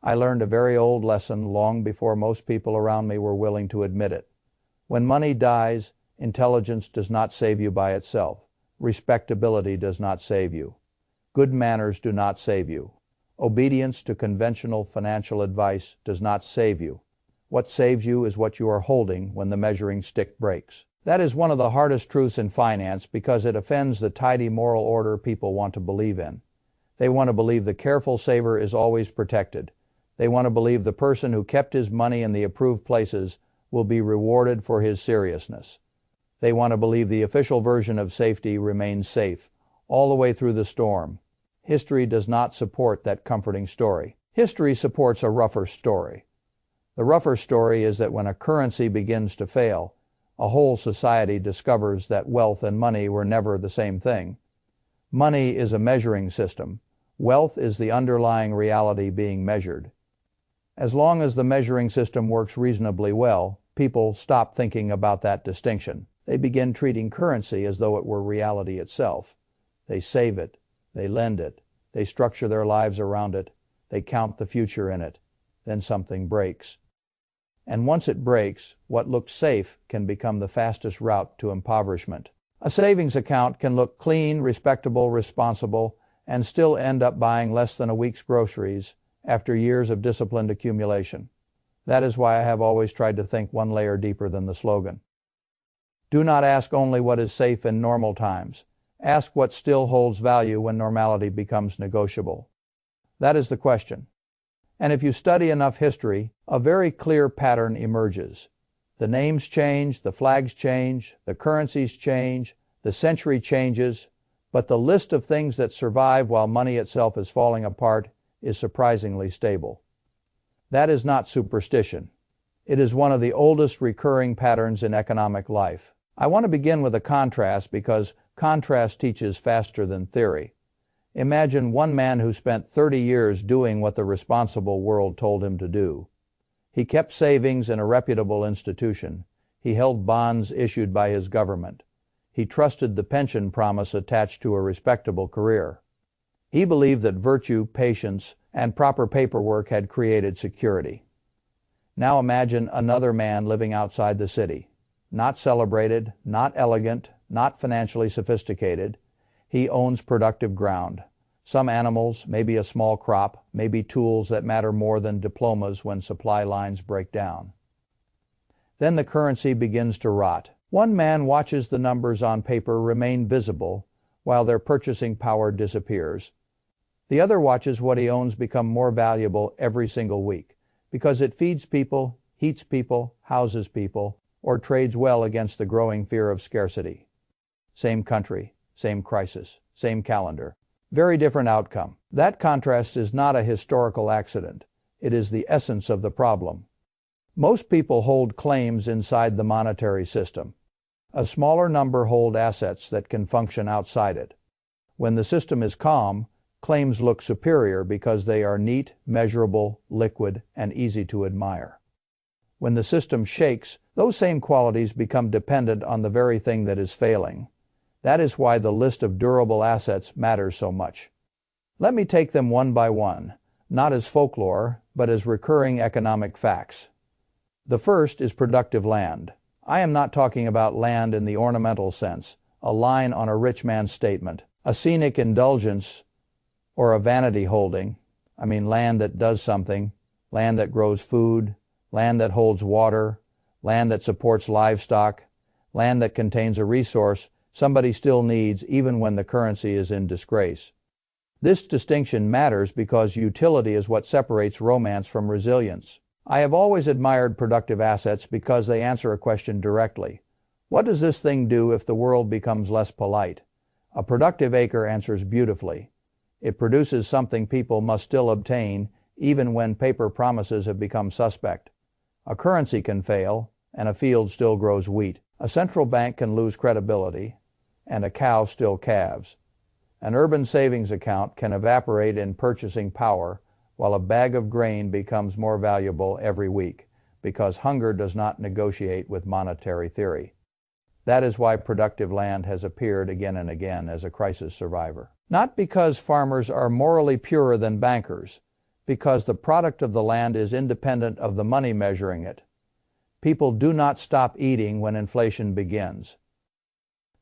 I learned a very old lesson long before most people around me were willing to admit it. When money dies, intelligence does not save you by itself. Respectability does not save you. Good manners do not save you. Obedience to conventional financial advice does not save you. What saves you is what you are holding when the measuring stick breaks. That is one of the hardest truths in finance because it offends the tidy moral order people want to believe in. They want to believe the careful saver is always protected. They want to believe the person who kept his money in the approved places will be rewarded for his seriousness. They want to believe the official version of safety remains safe all the way through the storm. History does not support that comforting story. History supports a rougher story. The rougher story is that when a currency begins to fail, a whole society discovers that wealth and money were never the same thing. Money is a measuring system. Wealth is the underlying reality being measured. As long as the measuring system works reasonably well, people stop thinking about that distinction. They begin treating currency as though it were reality itself. They save it. They lend it. They structure their lives around it. They count the future in it. Then something breaks. And once it breaks, what looked safe can become the fastest route to impoverishment. A savings account can look clean, respectable, responsible, and still end up buying less than a week's groceries after years of disciplined accumulation. That is why I have always tried to think one layer deeper than the slogan. Do not ask only what is safe in normal times. Ask what still holds value when normality becomes negotiable. That is the question. And if you study enough history, a very clear pattern emerges. The names change, the flags change, the currencies change, the century changes, but the list of things that survive while money itself is falling apart is surprisingly stable. That is not superstition. It is one of the oldest recurring patterns in economic life. I want to begin with a contrast because contrast teaches faster than theory. Imagine one man who spent 30 years doing what the responsible world told him to do. He kept savings in a reputable institution. He held bonds issued by his government. He trusted the pension promise attached to a respectable career. He believed that virtue, patience, and proper paperwork had created security. Now imagine another man living outside the city. Not celebrated, not elegant, not financially sophisticated. He owns productive ground. Some animals, maybe a small crop, maybe tools that matter more than diplomas when supply lines break down. Then the currency begins to rot. One man watches the numbers on paper remain visible while their purchasing power disappears. The other watches what he owns become more valuable every single week because it feeds people, heats people, houses people, or trades well against the growing fear of scarcity. Same country, same crisis, same calendar. Very different outcome. That contrast is not a historical accident. It is the essence of the problem. Most people hold claims inside the monetary system. A smaller number hold assets that can function outside it. When the system is calm, claims look superior because they are neat, measurable, liquid, and easy to admire. When the system shakes, those same qualities become dependent on the very thing that is failing. That is why the list of durable assets matters so much. Let me take them one by one, not as folklore, but as recurring economic facts. The first is productive land. I am not talking about land in the ornamental sense, a line on a rich man's statement, a scenic indulgence, or a vanity holding. I mean land that does something, land that grows food, land that holds water, land that supports livestock, land that contains a resource somebody still needs even when the currency is in disgrace. This distinction matters because utility is what separates romance from resilience. I have always admired productive assets because they answer a question directly. What does this thing do if the world becomes less polite? A productive acre answers beautifully. It produces something people must still obtain even when paper promises have become suspect. A currency can fail, and a field still grows wheat. A central bank can lose credibility, and a cow still calves. An urban savings account can evaporate in purchasing power, while a bag of grain becomes more valuable every week, because hunger does not negotiate with monetary theory. That is why productive land has appeared again and again as a crisis survivor. Not because farmers are morally purer than bankers. because the product of the land is independent of the money measuring it. People do not stop eating when inflation begins.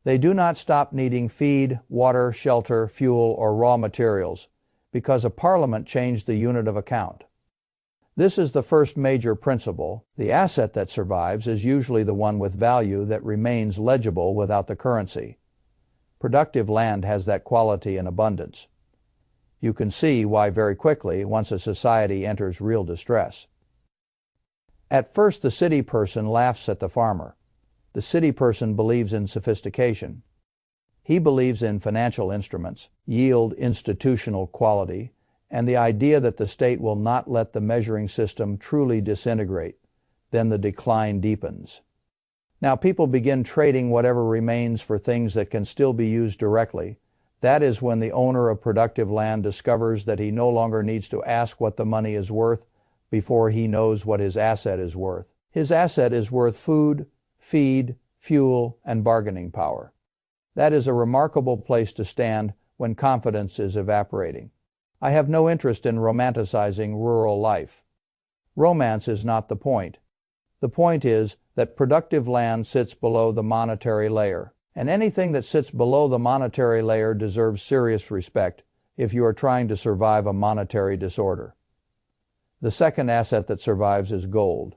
They do not stop needing feed, water, shelter, fuel, or raw materials because a parliament changed the unit of account. This is the first major principle. The asset that survives is usually the one with value that remains legible without the currency. Productive land has that quality in abundance. You can see why very quickly once a society enters real distress. At first, the city person laughs at the farmer. The city person believes in sophistication. He believes in financial instruments, yield, institutional quality, and the idea that the state will not let the measuring system truly disintegrate. Then the decline deepens. Now people begin trading whatever remains for things that can still be used directly. That is when the owner of productive land discovers that he no longer needs to ask what the money is worth before he knows what his asset is worth. His asset is worth food, feed, fuel, and bargaining power. That is a remarkable place to stand when confidence is evaporating. I have no interest in romanticizing rural life. Romance is not the point. The point is that productive land sits below the monetary layer, and anything that sits below the monetary layer deserves serious respect if you are trying to survive a monetary disorder. The second asset that survives is gold.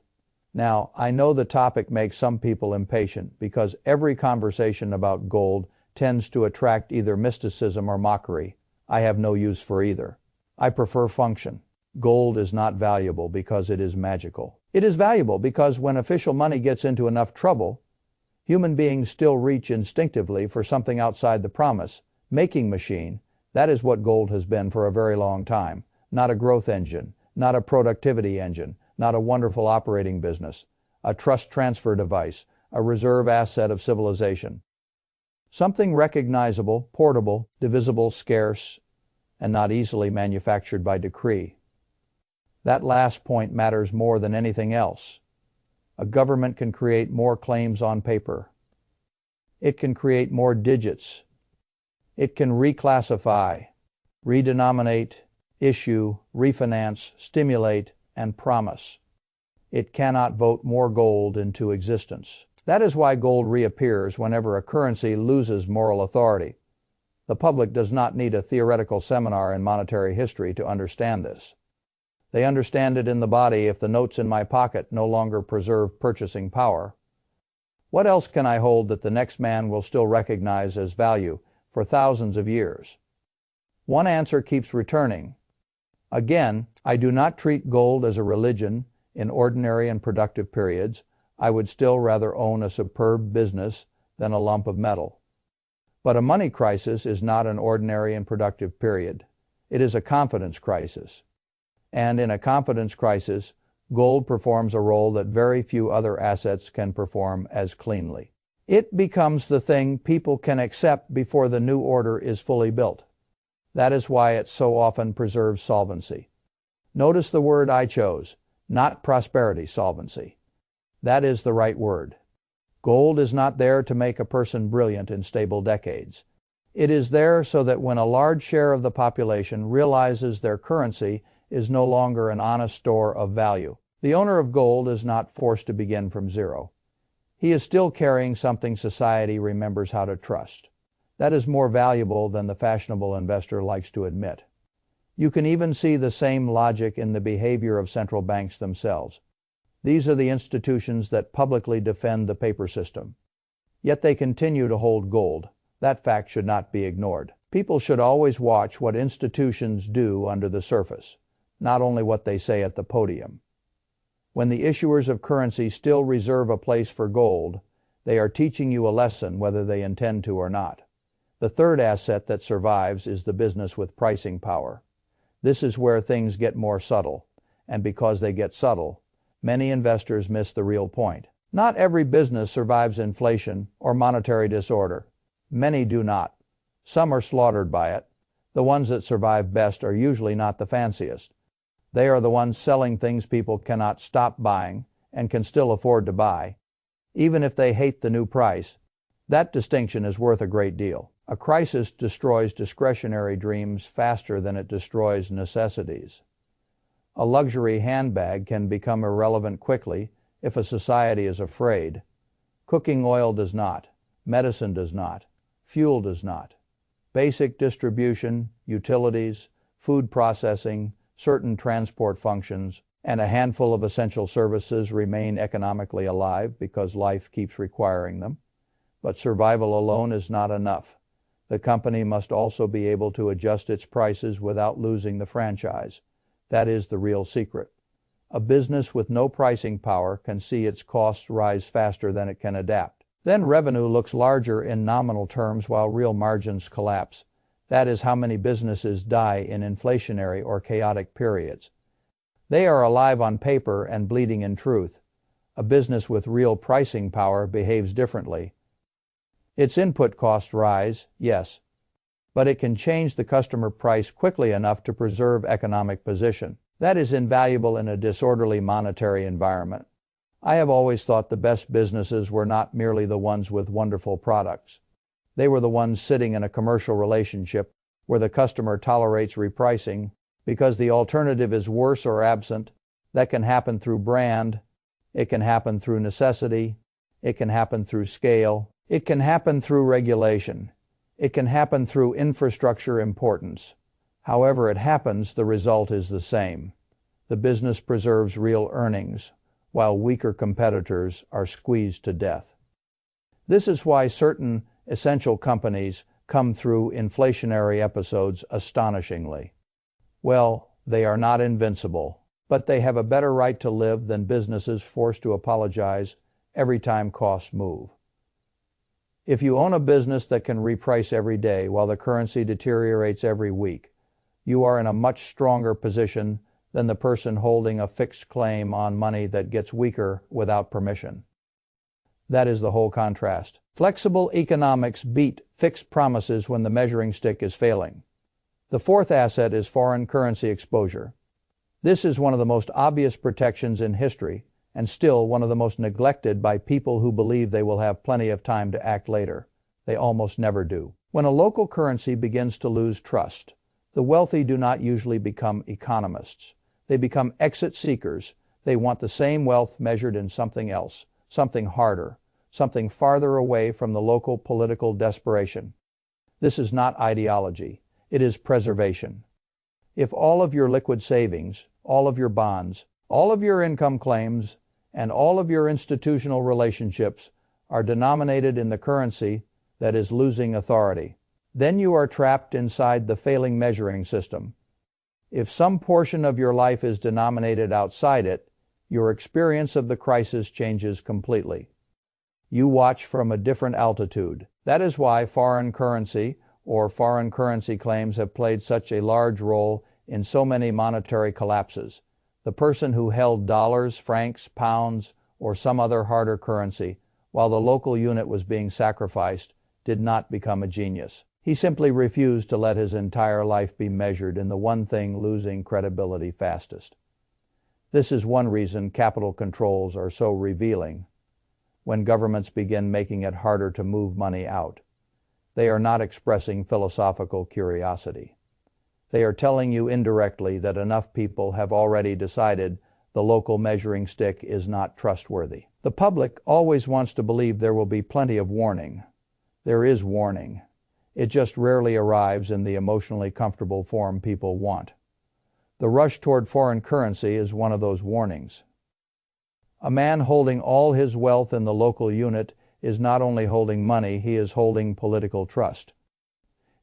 Now, I know the topic makes some people impatient because every conversation about gold tends to attract either mysticism or mockery. I have no use for either. I prefer function. Gold is not valuable because it is magical. It is valuable because when official money gets into enough trouble, human beings still reach instinctively for something outside the promise-making machine. That is what gold has been for a very long time. Not a growth engine, not a productivity engine, not a wonderful operating business, a trust transfer device, a reserve asset of civilization. Something recognizable, portable, divisible, scarce, and not easily manufactured by decree. That last point matters more than anything else. A government can create more claims on paper. It can create more digits. It can reclassify, redenominate, issue, refinance, stimulate, and promise. It cannot vote more gold into existence. That is why gold reappears whenever a currency loses moral authority. The public does not need a theoretical seminar in monetary history to understand this. They understand it in the body if the notes in my pocket no longer preserve purchasing power. What else can I hold that the next man will still recognize as value for thousands of years? One answer keeps returning. Again, I do not treat gold as a religion in ordinary and productive periods. I would still rather own a superb business than a lump of metal. But a money crisis is not an ordinary and productive period. It is a confidence crisis. And in a confidence crisis, gold performs a role that very few other assets can perform as cleanly. It becomes the thing people can accept before the new order is fully built. That is why it so often preserves solvency. Notice the word I chose, not prosperity solvency. That is the right word. Gold is not there to make a person brilliant in stable decades. It is there so that when a large share of the population realizes their currency is no longer an honest store of value, the owner of gold is not forced to begin from zero. He is still carrying something society remembers how to trust. That is more valuable than the fashionable investor likes to admit. You can even see the same logic in the behavior of central banks themselves. These are the institutions that publicly defend the paper system. Yet they continue to hold gold. That fact should not be ignored. People should always watch what institutions do under the surface, not only what they say at the podium. When the issuers of currency still reserve a place for gold, they are teaching you a lesson whether they intend to or not. The third asset that survives is the business with pricing power. This is where things get more subtle, and because they get subtle, many investors miss the real point. Not every business survives inflation or monetary disorder. Many do not. Some are slaughtered by it. The ones that survive best are usually not the fanciest. They are the ones selling things people cannot stop buying and can still afford to buy, even if they hate the new price. That distinction is worth a great deal. A crisis destroys discretionary dreams faster than it destroys necessities. A luxury handbag can become irrelevant quickly if a society is afraid. Cooking oil does not. Medicine does not. Fuel does not. Basic distribution, utilities, food processing, certain transport functions, and a handful of essential services remain economically alive because life keeps requiring them. But survival alone is not enough. The company must also be able to adjust its prices without losing the franchise. That is the real secret. A business with no pricing power can see its costs rise faster than it can adapt. Then revenue looks larger in nominal terms while real margins collapse. That is how many businesses die in inflationary or chaotic periods. They are alive on paper and bleeding in truth. A business with real pricing power behaves differently. Its input costs rise, yes, but it can change the customer price quickly enough to preserve economic position. That is invaluable in a disorderly monetary environment. I have always thought the best businesses were not merely the ones with wonderful products. They were the ones sitting in a commercial relationship where the customer tolerates repricing because the alternative is worse or absent. That can happen through brand. It can happen through necessity. It can happen through scale. It can happen through regulation. It can happen through infrastructure importance. However it happens, the result is the same. The business preserves real earnings, while weaker competitors are squeezed to death. This is why certain essential companies come through inflationary episodes astonishingly. Well, they are not invincible, but they have a better right to live than businesses forced to apologize every time costs move. If you own a business that can reprice every day while the currency deteriorates every week, you are in a much stronger position than the person holding a fixed claim on money that gets weaker without permission. That is the whole contrast. Flexible economics beat fixed promises when the measuring stick is failing. The fourth asset is foreign currency exposure. This is one of the most obvious protections in history, and still one of the most neglected by people who believe they will have plenty of time to act later. They almost never do. When a local currency begins to lose trust, the wealthy do not usually become economists. They become exit seekers. They want the same wealth measured in something else, something harder, something farther away from the local political desperation. This is not ideology. It is preservation. If all of your liquid savings, all of your bonds, all of your income claims, and all of your institutional relationships are denominated in the currency that is losing authority, then you are trapped inside the failing measuring system. If some portion of your life is denominated outside it, your experience of the crisis changes completely. You watch from a different altitude. That is why foreign currency or foreign currency claims have played such a large role in so many monetary collapses. The person who held dollars, francs, pounds, or some other harder currency while the local unit was being sacrificed did not become a genius. He simply refused to let his entire life be measured in the one thing losing credibility fastest. This is one reason capital controls are so revealing. When governments begin making it harder to move money out, they are not expressing philosophical curiosity. They are telling you indirectly that enough people have already decided the local measuring stick is not trustworthy. The public always wants to believe there will be plenty of warning. There is warning. It just rarely arrives in the emotionally comfortable form people want. The rush toward foreign currency is one of those warnings. A man holding all his wealth in the local unit is not only holding money, he is holding political trust.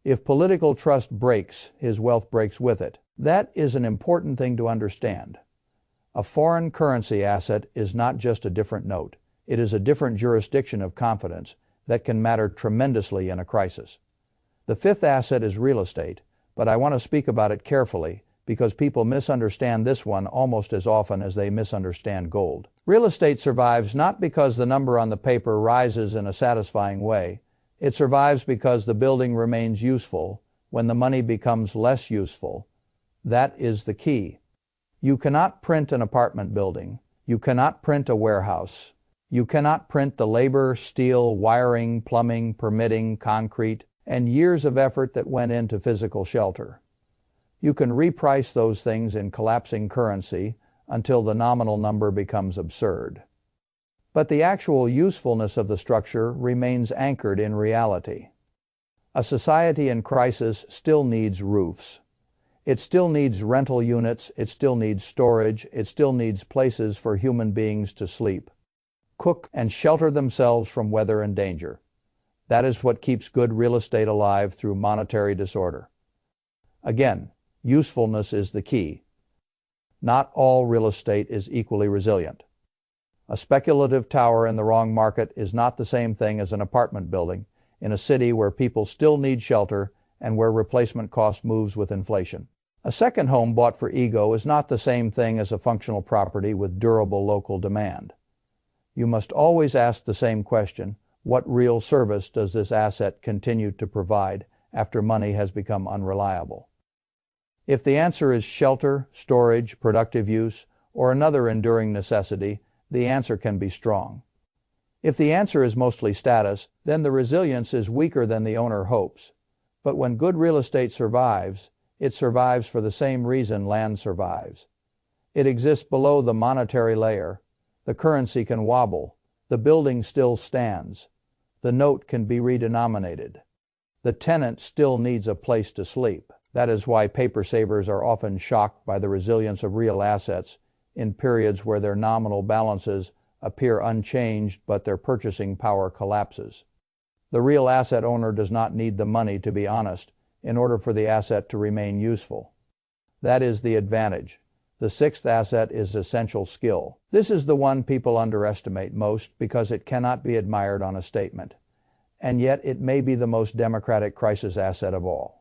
If political trust breaks, his wealth breaks with it. That is an important thing to understand. A foreign currency asset is not just a different note. It is a different jurisdiction of confidence that can matter tremendously in a crisis. The fifth asset is real estate, but I want to speak about it carefully because people misunderstand this one almost as often as they misunderstand gold. Real estate survives not because the number on the paper rises in a satisfying way. It survives because the building remains useful when the money becomes less useful. That is the key. You cannot print an apartment building. You cannot print a warehouse. You cannot print the labor, steel, wiring, plumbing, permitting, concrete, and years of effort that went into physical shelter. You can reprice those things in collapsing currency until the nominal number becomes absurd. But the actual usefulness of the structure remains anchored in reality. A society in crisis still needs roofs. It still needs rental units, it still needs storage, it still needs places for human beings to sleep, cook, and shelter themselves from weather and danger. That is what keeps good real estate alive through monetary disorder. Again, usefulness is the key. Not all real estate is equally resilient. A speculative tower in the wrong market is not the same thing as an apartment building in a city where people still need shelter and where replacement cost moves with inflation. A second home bought for ego is not the same thing as a functional property with durable local demand. You must always ask the same question: what real service does this asset continue to provide after money has become unreliable? If the answer is shelter, storage, productive use, or another enduring necessity, the answer can be strong. If the answer is mostly status, then the resilience is weaker than the owner hopes. But when good real estate survives, it survives for the same reason land survives. It exists below the monetary layer. The currency can wobble. The building still stands. The note can be redenominated. The tenant still needs a place to sleep. That is why paper savers are often shocked by the resilience of real assets in periods where their nominal balances appear unchanged but their purchasing power collapses. The real asset owner does not need the money to be honest in order for the asset to remain useful. That is the advantage. The sixth asset is essential skill. This is the one people underestimate most because it cannot be admired on a statement. And yet it may be the most democratic crisis asset of all.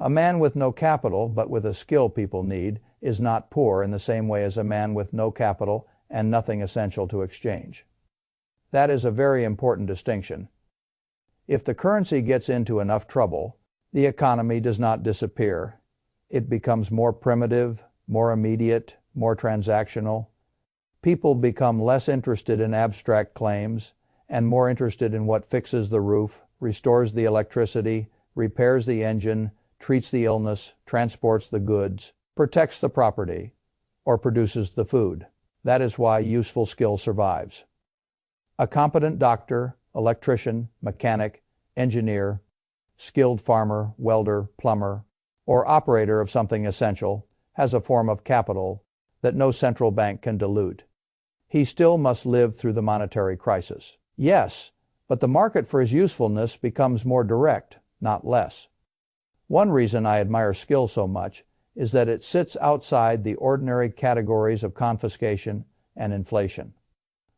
A man with no capital, but with a skill people need, is not poor in the same way as a man with no capital and nothing essential to exchange. That is a very important distinction. If the currency gets into enough trouble, the economy does not disappear. It becomes more primitive, more immediate, more transactional. People become less interested in abstract claims and more interested in what fixes the roof, restores the electricity, repairs the engine, treats the illness, transports the goods, protects the property, or produces the food. That is why useful skill survives. A competent doctor, electrician, mechanic, engineer, skilled farmer, welder, plumber, or operator of something essential has a form of capital that no central bank can dilute. He still must live through the monetary crisis. Yes, but the market for his usefulness becomes more direct, not less. One reason I admire skill so much is that it sits outside the ordinary categories of confiscation and inflation.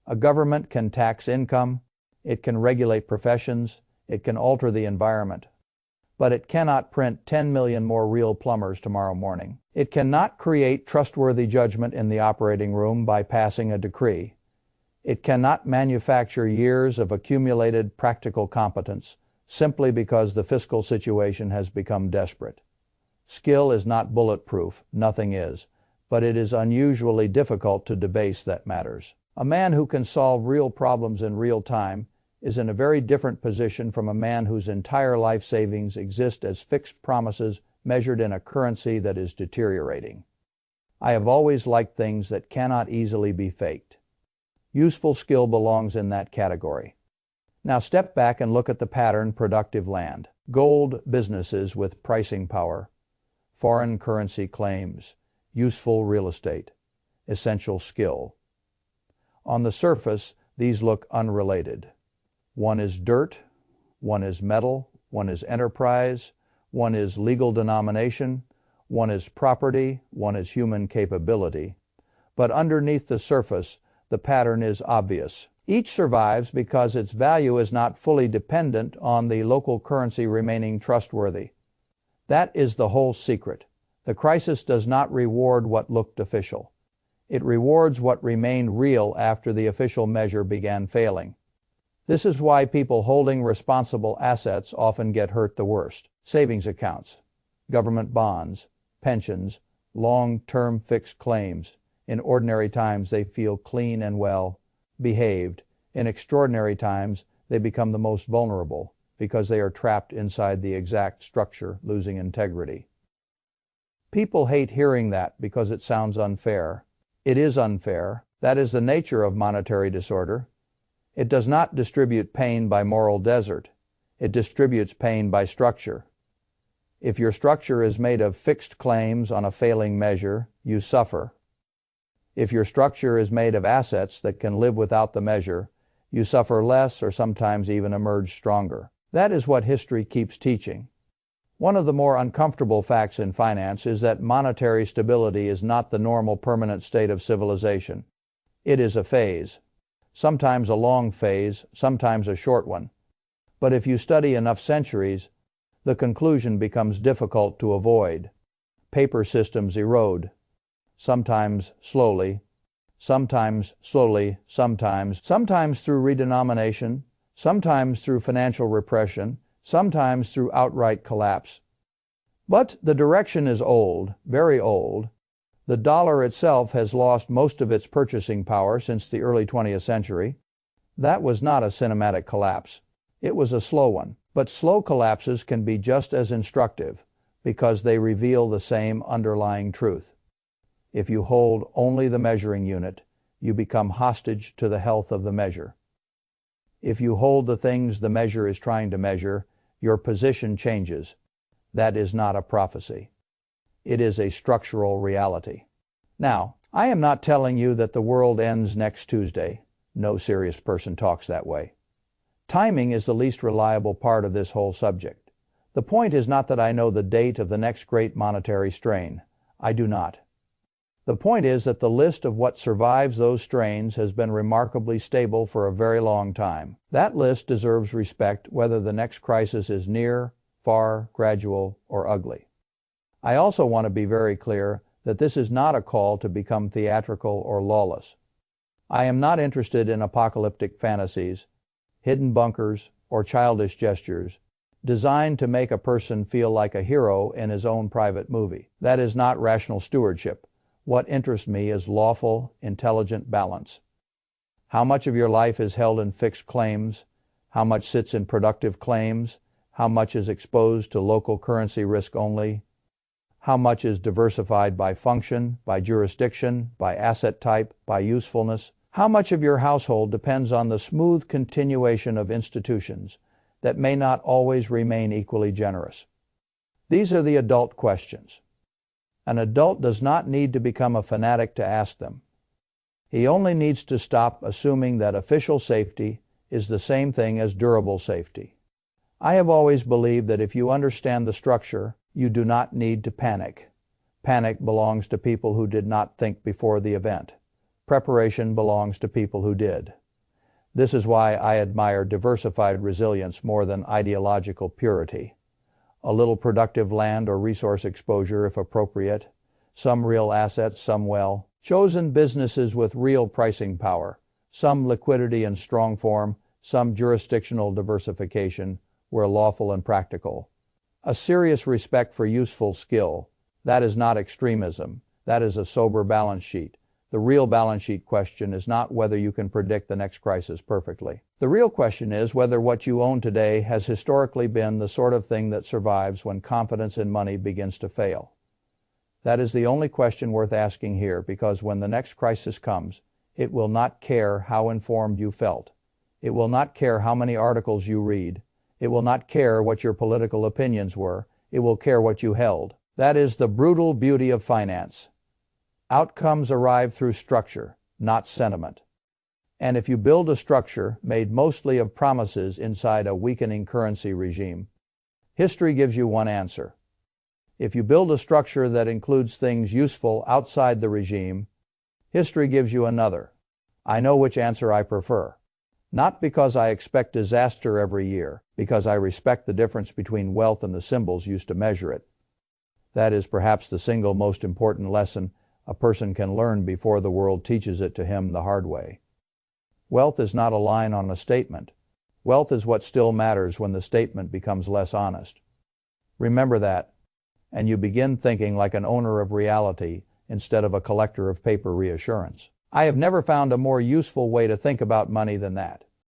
A government can tax income, it can regulate professions, it can alter the environment. But it cannot print 10 million more real plumbers tomorrow morning. It cannot create trustworthy judgment in the operating room by passing a decree. It cannot manufacture years of accumulated practical competence simply because the fiscal situation has become desperate. Skill is not bulletproof, nothing is, but it is unusually difficult to debase that matters. A man who can solve real problems in real time is in a very different position from a man whose entire life savings exist as fixed promises measured in a currency that is deteriorating. I have always liked things that cannot easily be faked. Useful skill belongs in that category. Now step back and look at the pattern: productive land, gold businesses with pricing power, foreign currency claims, useful real estate, essential skill. On the surface, these look unrelated. One is dirt, one is metal, one is enterprise, one is legal denomination, one is property, one is human capability. But underneath the surface, the pattern is obvious. Each survives because its value is not fully dependent on the local currency remaining trustworthy. That is the whole secret. The crisis does not reward what looked official. It rewards what remained real after the official measure began failing. This is why people holding responsible assets often get hurt the worst. Savings accounts, government bonds, pensions, long-term fixed claims. In ordinary times, they feel clean and well behaved. In extraordinary times, they become the most vulnerable because they are trapped inside the exact structure, losing integrity. People hate hearing that because it sounds unfair. It is unfair. That is the nature of monetary disorder. It does not distribute pain by moral desert. It distributes pain by structure. If your structure is made of fixed claims on a failing measure, you suffer. If your structure is made of assets that can live without the measure, you suffer less or sometimes even emerge stronger. That is what history keeps teaching. One of the more uncomfortable facts in finance is that monetary stability is not the normal permanent state of civilization. It is a phase. Sometimes a long phase, sometimes a short one. But if you study enough centuries, the conclusion becomes difficult to avoid. Paper systems erode. Sometimes slowly, sometimes through redenomination, sometimes through financial repression, sometimes through outright collapse. But the direction is old, very old. The dollar itself has lost most of its purchasing power since the early 20th century. That was not a cinematic collapse. It was a slow one. But slow collapses can be just as instructive because they reveal the same underlying truth. If you hold only the measuring unit, you become hostage to the health of the measure. If you hold the things the measure is trying to measure, your position changes. That is not a prophecy. It is a structural reality. Now, I am not telling you that the world ends next Tuesday. No serious person talks that way. Timing is the least reliable part of this whole subject. The point is not that I know the date of the next great monetary strain. I do not. The point is that the list of what survives those strains has been remarkably stable for a very long time. That list deserves respect whether the next crisis is near, far, gradual, or ugly. I also want to be very clear that this is not a call to become theatrical or lawless. I am not interested in apocalyptic fantasies, hidden bunkers, or childish gestures designed to make a person feel like a hero in his own private movie. That is not rational stewardship. What interests me is lawful, intelligent balance. How much of your life is held in fixed claims? How much sits in productive claims? How much is exposed to local currency risk only? How much is diversified by function, by jurisdiction, by asset type, by usefulness? How much of your household depends on the smooth continuation of institutions that may not always remain equally generous? These are the adult questions. An adult does not need to become a fanatic to ask them. He only needs to stop assuming that official safety is the same thing as durable safety. I have always believed that if you understand the structure, you do not need to panic. Panic belongs to people who did not think before the event. Preparation belongs to people who did. This is why I admire diversified resilience more than ideological purity. A little productive land or resource exposure if appropriate, some real assets, some well-chosen businesses with real pricing power, some liquidity in strong form, some jurisdictional diversification where lawful and practical. A serious respect for useful skill. That is not extremism. That is a sober balance sheet. The real balance sheet question is not whether you can predict the next crisis perfectly. The real question is whether what you own today has historically been the sort of thing that survives when confidence in money begins to fail. That is the only question worth asking here, because when the next crisis comes, it will not care how informed you felt. It will not care how many articles you read. It will not care what your political opinions were. It will care what you held. That is the brutal beauty of finance. Outcomes arrive through structure, not sentiment. And if you build a structure made mostly of promises inside a weakening currency regime, history gives you one answer. If you build a structure that includes things useful outside the regime, history gives you another. I know which answer I prefer. Not because I expect disaster every year, because I respect the difference between wealth and the symbols used to measure it. That is perhaps the single most important lesson a person can learn before the world teaches it to him the hard way. Wealth is not a line on a statement. Wealth is what still matters when the statement becomes less honest. Remember that, and you begin thinking like an owner of reality instead of a collector of paper reassurance. I have never found a more useful way to think about money than that.